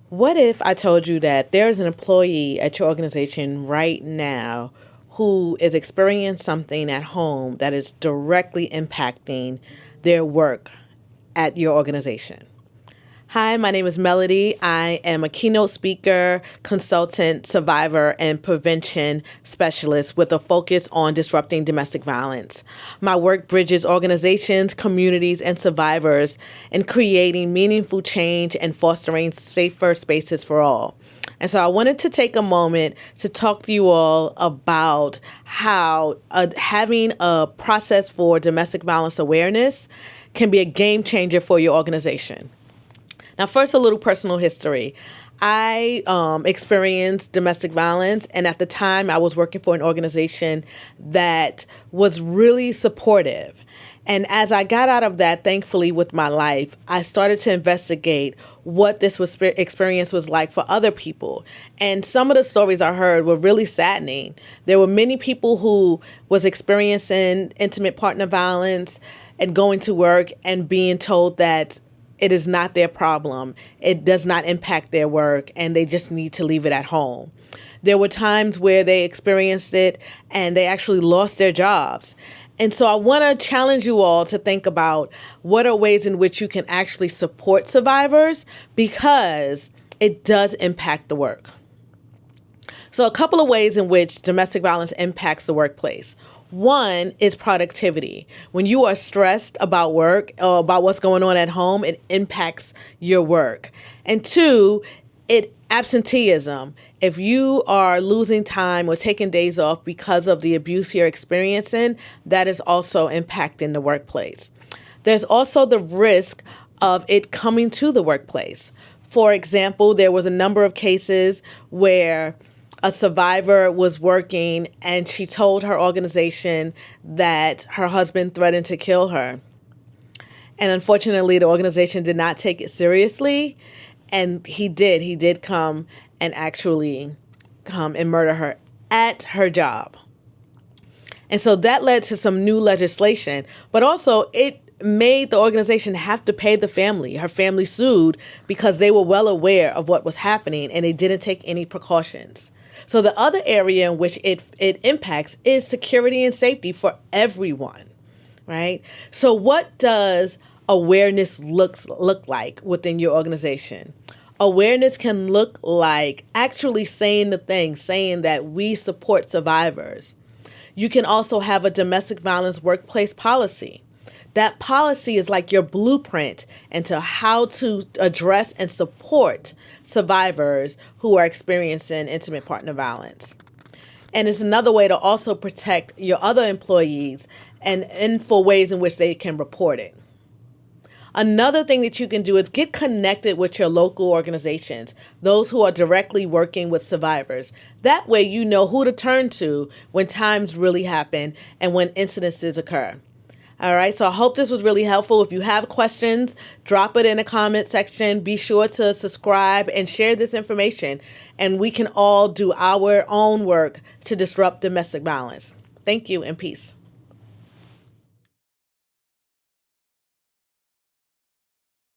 What if I told you that there's an employee at your organization right now who is experiencing something at home that is directly impacting their work at your organization? Hi, my name is Melody. I am a keynote speaker, consultant, survivor, and prevention specialist with a focus on disrupting domestic violence. My work bridges organizations, communities, and survivors in creating meaningful change and fostering safer spaces for all. And so I wanted to take a moment to talk to you all about how having a process for domestic violence awareness can be a game changer for your organization. Now, first, a little personal history. I experienced domestic violence, and at the time, I was working for an organization that was really supportive. And as I got out of that, thankfully, with my life, I started to investigate what this experience was like for other people. And some of the stories I heard were really saddening. There were many people who was experiencing intimate partner violence and going to work and being told that it is not their problem. It does not impact their work, and they just need to leave it at home. There were times where they experienced it and they actually lost their jobs. And so I want to challenge you all to think about what are ways in which you can actually support survivors, because it does impact the work. So a couple of ways in which domestic violence impacts the workplace. One is productivity. When you are stressed about work or about what's going on at home, it impacts your work. And two, absenteeism. If you are losing time or taking days off because of the abuse you're experiencing, that is also impacting the workplace. There's also the risk of it coming to the workplace. For example, there was a number of cases where a survivor was working and she told her organization that her husband threatened to kill her. And unfortunately, the organization did not take it seriously. And he did come and actually come and murder her at her job. And so that led to some new legislation, but also it made the organization have to pay the family. Her family sued because they were well aware of what was happening and they didn't take any precautions. So the other area in which it impacts is security and safety for everyone, right? So what does awareness look like within your organization? Awareness can look like actually saying the thing, saying that we support survivors. You can also have a domestic violence workplace policy. That policy is like your blueprint into how to address and support survivors who are experiencing intimate partner violence. And it's another way to also protect your other employees and for ways in which they can report it. Another thing that you can do is get connected with your local organizations, those who are directly working with survivors. That way you know who to turn to when times really happen and when incidences occur. All right, so I hope this was really helpful. If you have questions, drop it in the comment section. Be sure to subscribe and share this information, and we can all do our own work to disrupt domestic violence. Thank you and peace.